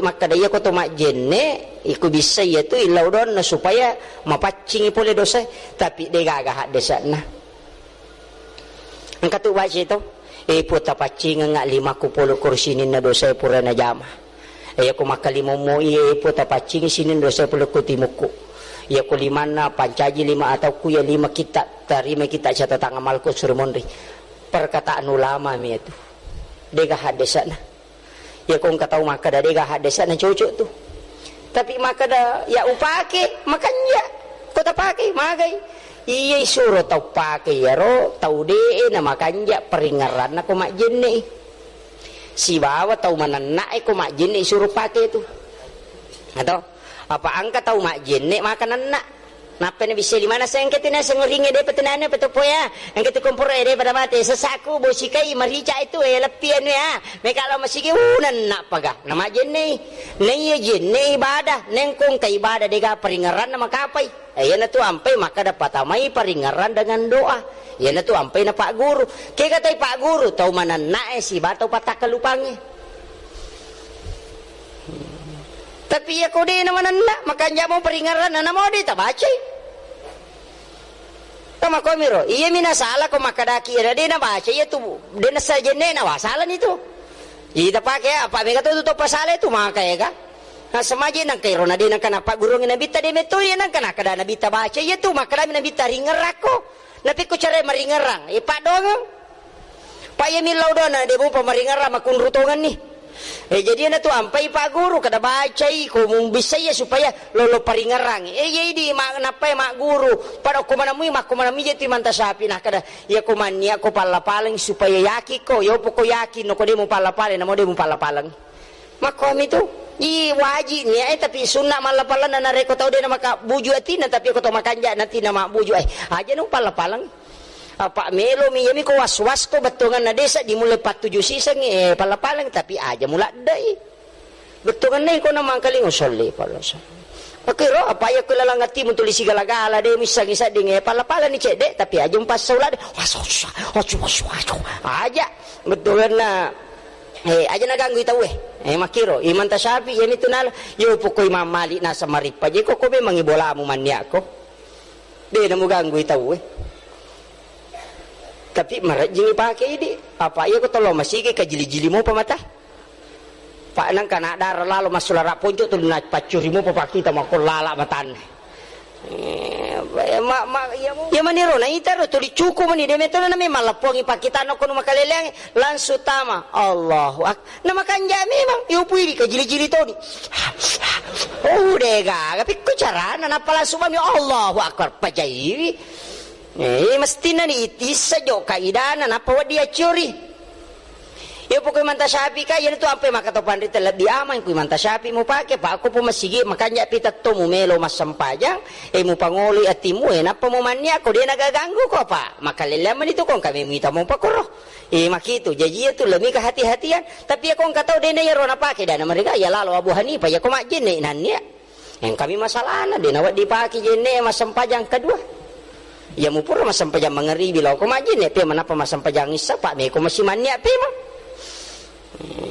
maka daya ko to majenne iku bisa yaitu ilaw don na supaya mapacing pole dosa tapi de gagah desa na ang katuwa ito puta pacing nga 50 kursinin na dosa pura na jama ko makalimo mo puta pacing sinin dosa pula ko timuko ko 5 na pancaji 5 atau kuya 5 kita tarima kita sa tatang amal ko surmonri perkataan ulama mi itu de gagah desa na kung kataw makada de gagah desa na cucu tu tapi makada ya upake makanya ko ta pake magay iya suro tau pake ya ro tau de na makanya peringaran na ko majenne si bawa tau manana ko majenne suruh pake itu atau apa angka tau majenne makanan na napa na bisa limana sa angkat na sa nguringi de patinana patupo ya angkat kumpura de pada mati sesaku bosikai marica itu lepian ya me kalau masih unan nak paga nama jenne nei jenne ibadah nengkong ka ibadah de ga peringaran na makapai ayan na tu ampai maka dapat amai peringaran dengan doa yan na tu ampai na Pak Guru kaya katay Pak Guru tau manana si batau patak kalupangi tapi ya kau dia nama nana makanya mau peringaran nana mau dia tak baca kama kau miro iya mina salah kau makadaki ada dia nak baca ya tu dia nak saja nena salah ni tu jadi tak pakai apa mereka tu tu pasal itu maka ya kan nah semaji nang kay rona dia nang kenapa guru ng nabita dia meto ya nang kana kada nabita baca ya tu makada nabita ringerako napi ko cara meringerang pak dong pak ya milau dona dia mau pemeringerang makun rutongan nih jadi na tu ampai Pak Guru kada bacai ko mung bisa ya supaya lolo paringarang di mak napai mak guru pada ko manamui mak ko manami jeti manta sapi nah kada ya ko mania ko palapalang supaya yaki ko yo poko yakin no ko demo palapalang namo demo palapalang mak kami tu wajib ni tapi sunnah malapalan na nareko tau de na maka buju atina tapi ko to makanja nanti na mak buju aja no palapalang apa melo mi yami ko waswas ko betungan na desa dimulai 47 sisang palapalang tapi aja mula dai betungan na ko naman kaling usolli pala sa pakiro apa ya ko lalangati mo tulisi galagala de misang isa ding palapalang ni cede tapi aja umpas saula de aja betungan na aja naganggu itaw makiro imanta sapi yami tunal yo pukoy mamali na sa maripa je ko be mangibola mo man niya ko de na mo ganggu itaw tapi marat jingi pakai ini apa ya ko tolo masih ke jili-jili mo pamata pak nang kana dar lalo masulara ponco tu na pacuri mo papaki ta makol lala matan ya maniro na itaro tu dicuku mani de metona na me malapongi pakitano kono makaleleng lansu tama Allahu ak na makanja memang iupui di ke jili-jili to ni dega tapi ko carana na pala subhani Allahu akbar pajai mesti na ni itis sajo kaidana na pawa dia curi yo pokok manta sapi ka yan tu ampe makatopan rita di aman ku manta sapi mo pake pa ako po masigi makanya pitat to mo melo masampajang mo pangoli at timu napa mo manya ko dia nagaganggu ko pa makalalaman ito kung kami mita mo pakuro makito jadi itu lemi kehati-hatian tapi ako ang kataw din na yaro na pake dana mereka ya lalo Abu Hanifah ya kumajin na inanya yang kami masalah na din awat dipaki jene masampajang kedua ya mupura masampajang mengeri bila ko majin pe manapa masampajang isa pak me ko masih mania pe mo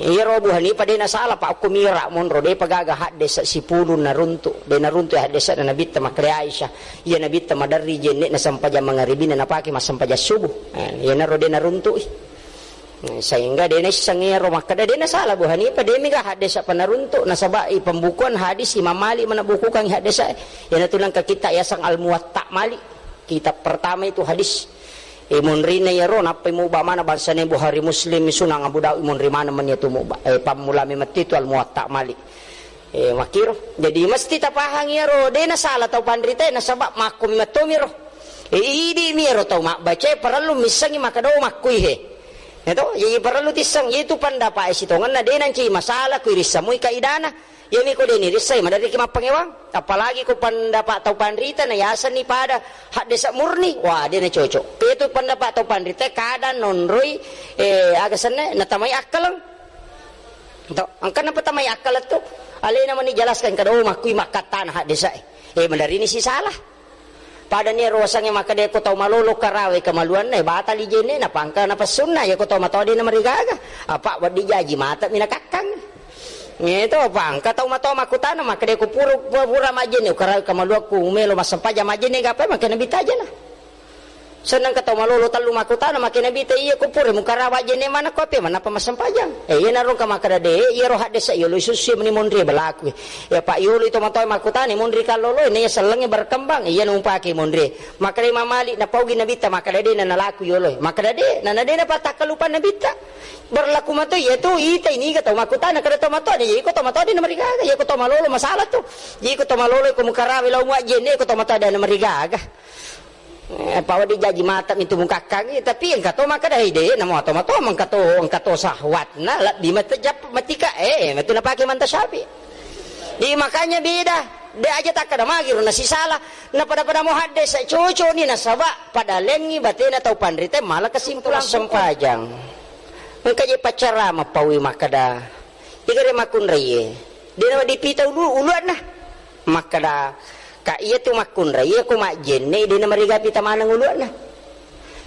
iya Abu Hanifah de na salah pak ko mira mon ro de pagaga hadde sa sipulun na runtu de na runtu hadde sa na nabitta makre Aisyah iya nabitta madarri jenne na sampajang mengeri bin na paki masampajang subuh iya na ro de na runtu sehingga de na sangero makada de na salah Abu Hanifah de miga hadde sa panaruntu na sabai pembukuan hadis Imam Malik manabuku kang hadde sa iya na tulang ka kita yasang al-Muwatta Malik kitab pertama itu hadis imun rina yaro napa mo ba mana bansa ni Bukhari Muslim sunang Abu Daud imun rimana man itu mo ba pamula mi mati itu al Muwatta Malik makiro jadi mesti tapahang yaro de na sala tau pandrita na sabab makum matomiro idi miro tau mak baca perlu misangi makado makui itu jadi perlu tisang itu pendapat sitongan na de nanti masalah kuiris samui kaidana yami ko deni risay madari ki mapangewang apalagi ko pendapat atau pandrita na yasan ni pada hak desa murni wah dia na cocok itu pendapat atau pandrita kada nonroi agasane natamay akal lang to angkan apa tamay akal to alay naman ni jelaskan kada makui makatan hak desa madari ni si salah pada ni rosang yang makade ko tau malolo karawe kamaluan na batal ijene na pangka na pasunna ya ko tau matodi na marigaga apa wadi jaji mata minakakang Ngito bang, katau mato makutana maka dia ku pura majene ukara kamalua ku melo masampaja majene gape maka nabi taja na. Senang katau malolo talu makutana maka nabi ta iya ku pura mukara majene mana kope mana pa masampajang. Iya narong ka maka dade iya roh desa iya lo susi meni mondri balaku. Ya Pak Yuli to mato makutani mondri kalolo ini selenge berkembang iya numpaki mondri. Maka dia mamali na paugi nabi ta maka dade na nalaku yolo. Maka dade na na patakalupan nabi ta. Berlaku mato ya tu ita ini kata makutana kada to mato ni ko to mato di namariga ya ko to malolo masalah tu ji ko to malolo ko mukarawi law wa jene ko to mato da namariga pawa di jaji mata itu muka kaki tapi yang kato maka dah ide namo to mato mang kato sahwat na di mata jap matika matu na pakai manta sapi di makanya beda de aja tak kada magir na si salah na pada mo hadde sa cucu ni na saba pada lengi batena tau pandrite malah kesimpulan sempajang mengkaji pacara mapawi makada igare makun raye dia nama dipita uluan nah makada ka iya tu makun raye aku mak jenne dia nama riga pita manang uluan nah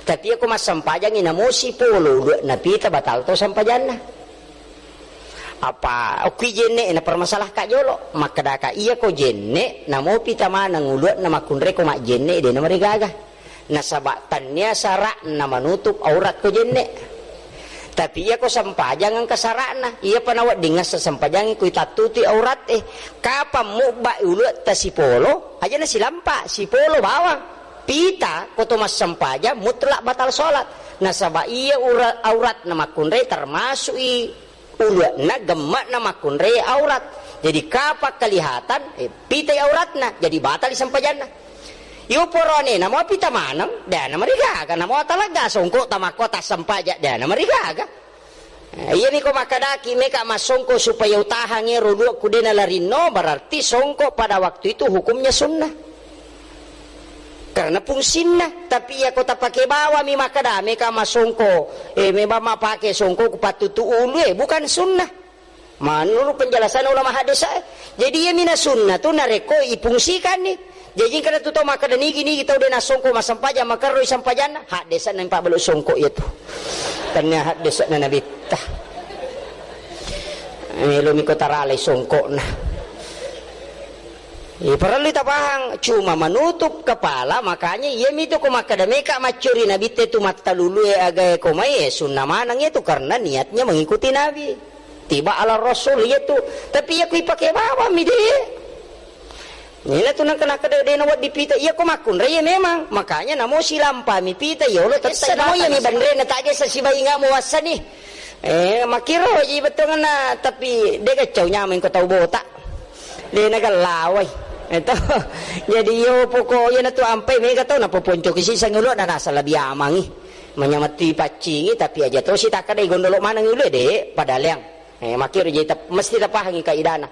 tapi aku mas sampajang ina mosi polo uluan na pita batal to sampajan nah apa aku jenne na permasalah ka jolo makada ka iya ko jenne namo pita manang uluan na makun raye ko mak jenne dia nama riga aga nasabatannya sarak na manutup aurat ko jenne tapi iya ko sampajang ang kasarana iya panawat dingas sa sampajang ko itatuti aurat kapam mo ba ulut ta si polo aja na silampa si polo bawang pita ko to mas sampajang mutlak batal salat nasaba iya aurat na makunre termasuk ulut na gemak na makunre aurat jadi kapak kelihatan pita aurat na jadi batal di sampajang na yu porone namo pita manam da na marigaga namo talaga songko tamakota sampaja da na marigaga iya ni ko makadaki meka masongko supaya utahangi rodua kudena larino berarti songko pada waktu itu hukumnya sunnah karena fungsinya tapi ya kota pakai bawa mi makada meka masongko memang pakai songko kupatutu ulu bukan sunnah menurut penjelasan ulama hadis jadi ya mina sunnah tu nareko ipungsikan nih jadi kada tu maka dan gini kita udah nasongko masampaja maka roi sampajana hak desa nang pak beluk songko itu karena hak desa na nabi tah lumi kota rale songko nah perlu kita pahang cuma menutup kepala makanya iya itu ko maka dan meka macuri nabi tu mata lulu agak komai sunnah manang itu karena niatnya mengikuti nabi tiba ala rasul itu tapi ya kui pakai bawa mi dia nila tu nang kena kada de nawat dipita iya ko makun raya memang makanya namo silampa mi pita ya Allah tetsa namo ya mi bandre na taje sa sibai nga mo wasani makiro ji betul na tapi de kacau nyamin ko tau botak de nagalaway ito jadi yo poko ya na tu ampai me kato na poponco kisi sa ngulo na nasa labi amangi manyamati pacingi tapi aja to si takada gondolo manang ulo de padaliang makiro ji mesti tapahangi kaidana